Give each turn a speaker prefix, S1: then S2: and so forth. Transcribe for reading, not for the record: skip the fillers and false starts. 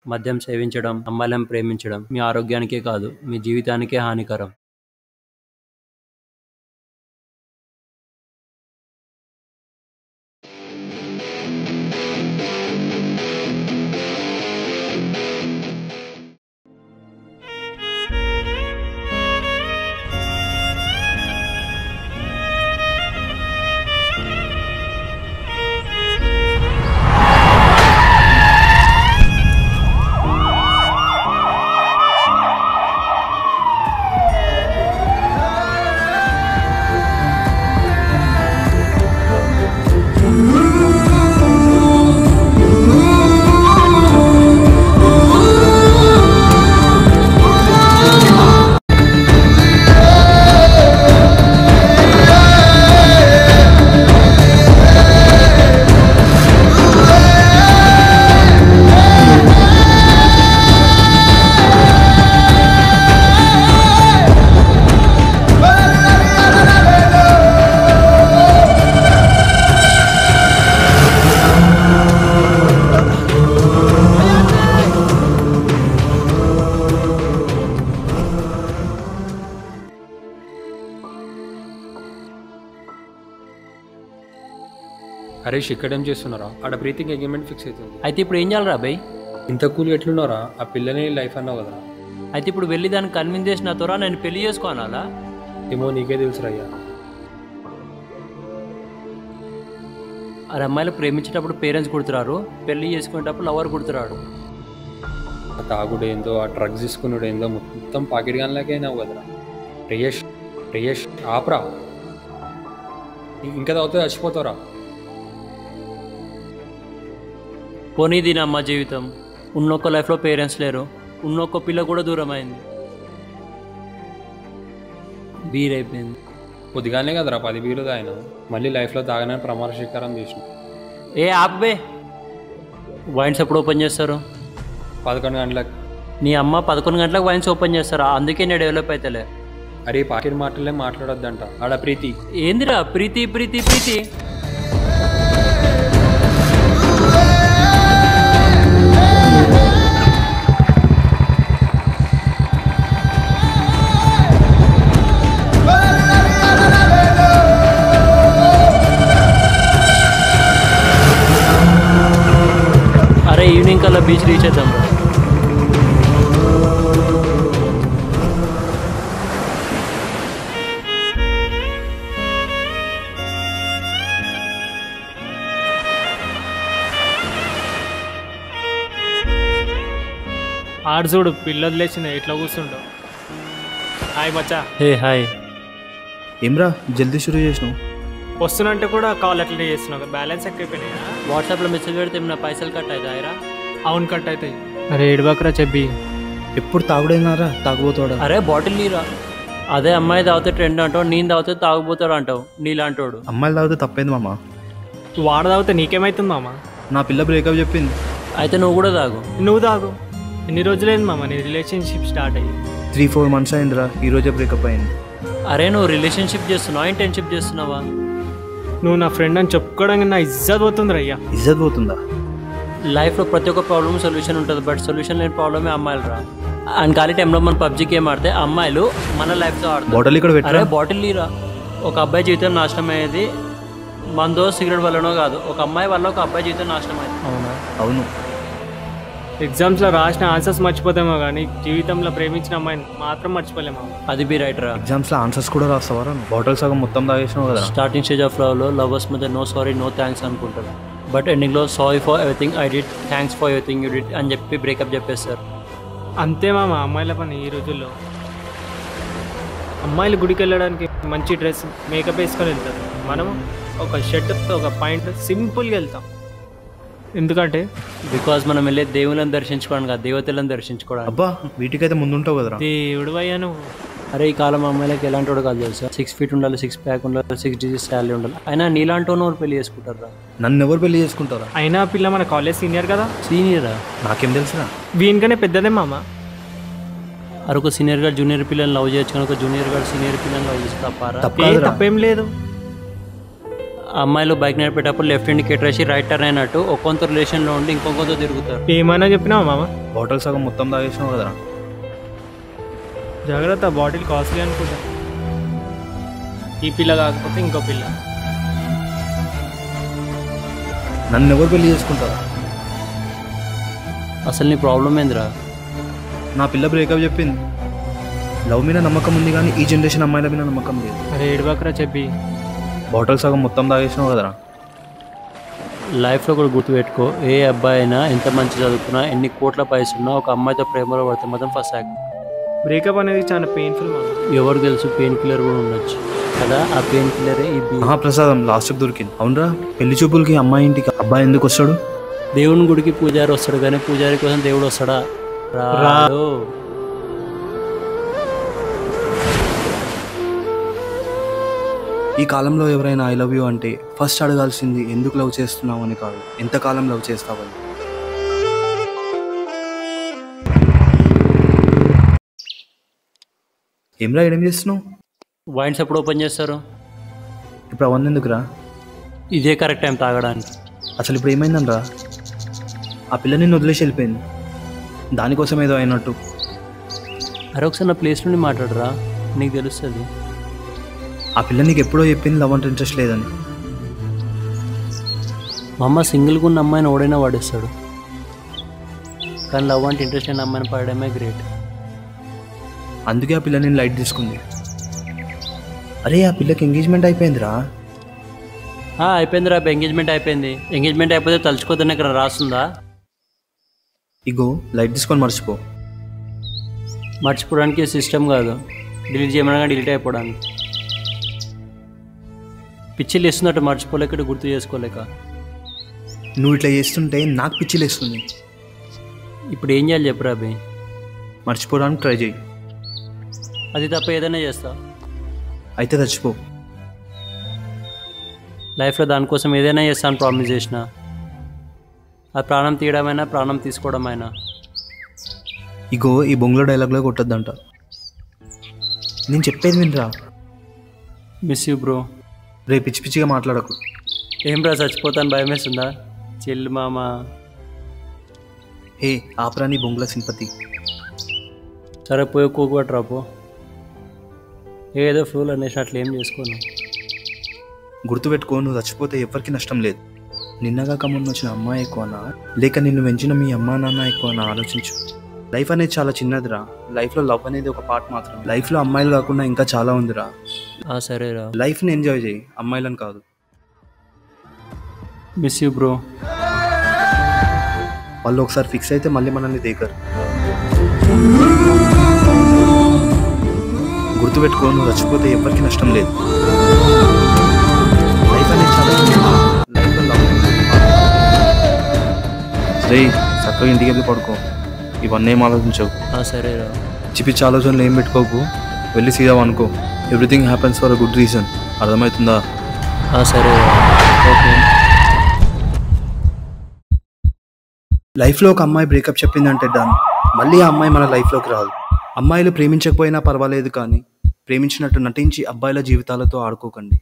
S1: మద్యం సేవించడం, అమ్మాయిలను ప్రేమించడం మీ ఆరోగ్యానికే కాదు మీ జీవితానికే హానికరం.
S2: హరీష్ ఇక్కడేం చేస్తున్నారా? ఆడ ప్రీతికి ఎంగేజ్మెంట్ ఫిక్స్ అవుతుంది.
S1: అయితే ఇప్పుడు ఏం చేయాలరా అబ్బాయి?
S2: ఇంత కూల్ ఎట్లున్నారా? ఆ పిల్లని లైఫ్ అన్నావు కదా.
S1: అయితే ఇప్పుడు వెళ్ళి దాన్ని కన్విన్స్ చేసిన తోరా నేను పెళ్లి చేసుకోనాలా?
S2: ఏమో నీకే తెలుసురయ్యా.
S1: అరే అమ్మాయిలు ప్రేమించేటప్పుడు పేరెంట్స్ కుడుతున్నారు, పెళ్లి చేసుకునేటప్పుడు లవర్ కుడుతున్నాడు.
S2: ఆ తాగుడు ఏందో, ఆ డ్రగ్స్ తీసుకున్నాడు ఏందో, మొత్తం పాకెట్ గాన్లాగే అయినావు కదరా. ప్రియేష్ ఆపరా, ఇంకా తాగితే చచ్చిపోతావురా.
S1: పోనీ దీని అమ్మ జీవితం. ఉన్నొక్క లైఫ్లో పేరెంట్స్ లేరు, ఉన్నొక్క పిల్ల కూడా దూరం అయింది, బీరైపోయింది.
S2: కొద్దిగానే కదరా 10 బీర్లు తాగిన, మళ్ళీ లైఫ్లో తాగనని ప్రమాణ స్వీకారం చేసిన.
S1: ఏ ఆపే, వైన్స్ ఎప్పుడు ఓపెన్ చేస్తారు?
S2: 11 గంటలకు.
S1: నీ అమ్మ 11 గంటలకు వైన్స్ ఓపెన్ చేస్తారా? అందుకే నేను డెవలప్ అవుతలే.
S2: అరే పాకెట్ మాటలే మాట్లాడొద్దంట. ఆడ ప్రీతి.
S1: ఏందిరా ప్రీతి ప్రీతి ప్రీతి? అరే ఈవినింగ్ కల్లా బీచ్ రీచ్ అవుతాం రా.
S3: ఆడు చూడు పిల్లలు లేచిన ఎట్లా కూర్చుంటావు. హాయ్ మచ్చా.
S1: Hey hi.
S4: ఏమ్రా జల్దీ షురూ చేసినావు?
S3: వస్తున్నంటే కూడా కాల్ ఎట్లా చేస్తున్నావు? బ్యాలెన్స్ ఎక్కువైపోయినాయా?
S1: వాట్సాప్లో మెసేజ్ పెడితే నా పైసలు కట్ అవుతాయిరా.
S3: అవును కట్ అవుతాయి. అరే ఏడుబాకరా చెప్పి.
S4: ఎప్పుడు తాగుడైనారా తాగుబోతాడా?
S1: అరే బాటిల్ నీరా. అదే అమ్మాయి తాగితే ట్రెండ్ అంటావు, నేను తాగితే తాగుపోతాడు అంటావు. నీలాంటోడు.
S4: అమ్మాయిలు తాగితే తప్పేంది మామ.
S3: వాడు తాగితే నీకేమవుతుంది మామ?
S4: నా పిల్ల బ్రేకప్ చెప్పింది.
S1: అయితే నువ్వు కూడా తాగు.
S3: నువ్వు తాగు. ఎన్ని రోజులైంది మామ నీ రిలేషన్షిప్ స్టార్ట్ అయ్యి?
S4: 3-4 months అయిందిరా, ఈరోజే బ్రేకప్ అయింది.
S1: అరే నువ్వు రిలేషన్షిప్ చేస్తున్నావా ఇంటర్న్షిప్ చేస్తున్నావా?
S3: నువ్వు నా ఫ్రెండ్ అని చెప్పుకోవడానికి నా ఇజ్జత్ పోతుంది రయ్యా.
S4: ఇజ్జత్ పోతుందా?
S1: లైఫ్లో ప్రతి ఒక్క ప్రాబ్లమ్ సొల్యూషన్ ఉంటుంది, బట్ సొల్యూషన్ లేని ప్రాబ్లమే అమ్మాయిలు రా. అండ్ ఖాళీ టైంలో మనం PUBG గేమ్ ఆడితే అమ్మాయిలు మన లైఫ్తో ఆడతారు.
S4: బాటిల్ ఇక్కడ
S1: అరే
S4: పెట్టరా?
S1: బాటిల్ నీరా. ఒక అబ్బాయి జీవితం నాశనం అయ్యేది మందో సిగరెట్ వల్లనో కాదు, ఒక అమ్మాయి వల్ల ఒక అబ్బాయి జీవితం నాశనం అయ్యింది. అవునా?
S4: అవును.
S3: ఎగ్జామ్స్లో రాసిన ఆన్సర్స్ మర్చిపోతామో కానీ జీవితంలో ప్రేమించిన అమ్మాయిని మాత్రం మర్చిపోలేము.
S1: అది బి రైట్ రా.
S4: ఎగ్జామ్స్లో ఆన్సర్స్ కూడా రాస్తావరా? బాటిల్ సగం మొత్తం తాగేసినావు కదా.
S1: స్టార్టింగ్ స్టేజ్ ఆఫ్ లవ్లో లవర్స్ మధ్య నో సారీ నో థ్యాంక్స్ అనుకుంటారు, బట్ ఎండింగ్లో sorry for everything I did, thanks for everything you did అని చెప్పి బ్రేకప్ చెప్పేస్తారు.
S3: అంతే మామ అమ్మాయిల పని ఈ రోజుల్లో. అమ్మాయిలు గుడికి వెళ్ళడానికి మంచి డ్రెస్ మేకప్ వేసుకొని వెళ్తారు, మనం ఒక షర్ట్ ఒక పాయింట్ సింపుల్గా వెళ్తాం. ఎందుకంటే
S1: బికాజ్ మనం వెళ్ళే దేవుళ్ళని దర్శించుకోవడానికి కాదు, దేవతలను దర్శించుకోవడానికి.
S4: అబ్బా వీటికైతే ముందుంటావు కదరా.
S3: దేవుడు అయ్యాను.
S1: అరే ఈ కాలం అమ్మాయిలకి ఎలాంటి వాడు కాదు తెలుసా? 6 feet ఉండాలి, 6 pack ఉండాలి, 6 digits శాలరీ ఉండాలి. అయినా నీలాంటి వాళ్ళు పెళ్లి చేసుకుంటారు రా.
S4: నన్ను ఎవరు పెళ్లి చేసుకుంటారా?
S3: అయినా పిల్ల మన కాలేజ్ సీనియర్ కదా.
S1: సీనియరా?
S4: నాకేం తెలుసురా.
S3: వీనికనే పెద్దదే మామ.
S1: అరే ఒక సీనియర్ గారు జూనియర్ పిల్లల్ని లవ్ చేయొచ్చు కానీ ఒక జూనియర్ గారు సీనియర్ పిల్లల్ని లవ్ చేసి తప్పారా?
S3: తప్పేం లేదు.
S1: అమ్మాయిలు బైక్ నడిపేటప్పుడు లెఫ్ట్ ఇండికేటర్ వేసి రైట్ టర్న్ అయినట్టు ఒక్కొంత రిలేషన్లో ఉండి ఇంకొంత తిరుగుతారు.
S3: ఏమైనా చెప్పినావా మామ?
S4: బాటిల్ సగం మొత్తం తాగేసినావు కదరా.
S3: జాగ్రత్త, బాటిల్ కాస్ట్లీ అనుకుంటా. ఈ పిల్ల కాకపోతే ఇంకో పిల్ల.
S4: నన్ను ఎవరు పెళ్లి చేసుకుంటారా?
S1: అసలు నీ ప్రాబ్లం ఏందిరా?
S4: నా పిల్ల బ్రేకప్ చెప్పింది. లవ్ మీద నమ్మకం ఉంది కానీ ఈ జనరేషన్ అమ్మాయిల మీద నమ్మకం లేదు.
S3: అరే ఏడుబాకరా చెప్పి.
S4: బాటిల్ సగం మొత్తం తాగేసినావు కదరా.
S1: లైఫ్లో కూడా గుర్తుపెట్టుకో, ఏ అబ్బాయి అయినా ఎంత మంచి చదువుకున్నా ఎన్ని కోట్ల పైసలున్నా ఒక అమ్మాయితో ప్రేమలో పడితే మాత్రం ఫస్ట్ యాక్ట్.
S3: బ్రేకప్ అనేది చాలా పెయిన్ఫుల్ మామ.
S1: ఎవరు తెలుసు, పెయిన్ కిల్లర్ కూడా ఉండొచ్చు కదా. ఆ పెయిన్ కిల్లరే ఈ
S4: మహాప్రసాదం లాస్ట్కి దొరికింది. అవునరా, పెళ్లి చూపులకి అమ్మాయి ఇంటికి అబ్బాయి ఎందుకు వస్తాడు?
S1: దేవుని గుడికి పూజారి వస్తాడు కానీ పూజారి కోసం దేవుడు వస్తాడా? రాడు.
S4: ఈ కాలంలో ఎవరైనా ఐ లవ్ యూ అంటే ఫస్ట్ అడగాల్సింది ఎందుకు లవ్ చేస్తున్నావు అని కాదు, ఎంతకాలం లవ్ చేస్తావని. ఏం చేస్తున్నావు?
S1: వైన్స్ ఎప్పుడు ఓపెన్ చేస్తారు?
S4: ఇప్పుడు అవన్నీ ఎందుకురా?
S1: ఇదే కరెక్ట్ టైం తాగడానికి.
S4: అసలు ఇప్పుడు ఏమైందనరా? ఆ పిల్ల నిన్ను వదిలేసి వెళ్ళిపోయింది, దానికోసం ఏదో అయినట్టు.
S1: అరే ఒకసారి నా ప్లేస్ నుండి మాట్లాడరా, నీకు తెలుస్తుంది.
S4: ఆ పిల్ల నీకు ఎప్పుడో చెప్పింది లవ్ అంటే ఇంట్రెస్ట్ లేదని.
S1: మా అమ్మ సింగిల్గా ఉన్న అమ్మాయిని ఓడైనా వాడేస్తాడు, కానీ లవ్ అంటే ఇంట్రెస్ట్ అయిన అమ్మాయిని పడడమే గ్రేట్.
S4: అందుకే ఆ పిల్ల నేను లైట్ తీసుకుంది. అరే ఆ పిల్లకి ఎంగేజ్మెంట్ అయిపోయిందిరా.
S1: అయిపోయింది రా, ఎంగేజ్మెంట్ అయిపోయింది. ఎంగేజ్మెంట్ అయిపోతే తలుచుకోదని ఇక్కడ రాస్తుందా?
S4: ఇగో లైట్ తీసుకొని మర్చిపో.
S1: మర్చిపోవడానికి సిస్టమ్ కాదు, డిలీట్ చేయమనగా డిలీట్ అయిపోవడానికి. పిచ్చిలు వేస్తున్నట్టు మర్చిపోలేక ఇటు గుర్తు చేసుకోలేక.
S4: నువ్వు ఇట్లా చేస్తుంటే నాకు పిచ్చిలేస్తుంది.
S1: ఇప్పుడు ఏం చేయాలి చెప్పురా అభి?
S4: మర్చిపోవడానికి ట్రై చేయి.
S1: అది తప్ప ఏదైనా చేస్తా.
S4: అయితే చచ్చిపో.
S1: లైఫ్లో దానికోసం ఏదైనా చేస్తాను ప్రామిస్ చేసిన. అది ప్రాణం తీయడమైనా ప్రాణం తీసుకోవడమైనా.
S4: ఇగో ఈ బొంగులో డైలాగ్లో కొట్టద్దంట. నేను చెప్పేది వినరా.
S1: Miss you bro.
S4: రేపు పిచ్చి పిచ్చిగా మాట్లాడకు.
S1: ఏం రా చచ్చిపోతాను భయం వేస్తుందా? చెల్లి మామ.
S4: హే ఆపరా నీ బొంగుల సింపతి.
S1: సరే పోయి కూకబట్టరా పో. ఏదో ఫ్లూలు అనేసినట్లు ఏం చేసుకోను.
S4: గుర్తుపెట్టుకో, నువ్వు చచ్చిపోతే ఎవరికి నష్టం లేదు. నిన్నగాక మొన్న వచ్చిన అమ్మాయి ఎక్కువనా లేక నిన్ను పెంచిన మీ అమ్మా నాన్న ఎక్కువనా ఆలోచించు. లైఫ్ అనేది చాలా చిన్నదిరా. లైఫ్లో లవ్ అనేది ఒక పార్ట్ మాత్రం. లైఫ్లో అమ్మాయిలు కాకుండా ఇంకా చాలా ఉందిరా.
S1: సరేరా.
S4: లైఫ్ని ఎంజాయ్ చేయి, అమ్మాయిలను కాదు.
S1: Miss you bro.
S4: వాళ్ళు ఒకసారి ఫిక్స్ అయితే మళ్ళీ మనల్ని దేకరు. గుర్తుపెట్టుకో, నువ్వు చచ్చిపోతే ఎవరికి నష్టం లేదు. లైఫ్ అనేది చాలా లైఫ్లో లవ్ రే చక్కగా ఇంటికి వెళ్ళి పడుకో. ఇవన్నీ ఏం ఆలోచించవు.
S1: సరేరా.
S4: పిచ్చి ఆలోచనలు ఏం పెట్టుకోకు. వెళ్ళి సీదా అనుకో. Everything happens for a good reason. అర్థమవుతుందా?
S1: సరేరా. ఓకే.
S4: లైఫ్లో ఒక అమ్మాయి బ్రేకప్ చెప్పిందంటే డన్. మళ్ళీ ఆ అమ్మాయి మన లైఫ్లోకి రాదు. అమ్మాయిలు ప్రేమించకపోయినా పర్వాలేదు కానీ ప్రేమించినట్టు నటించి అబ్బాయిల జీవితాలతో ఆడుకోకండి.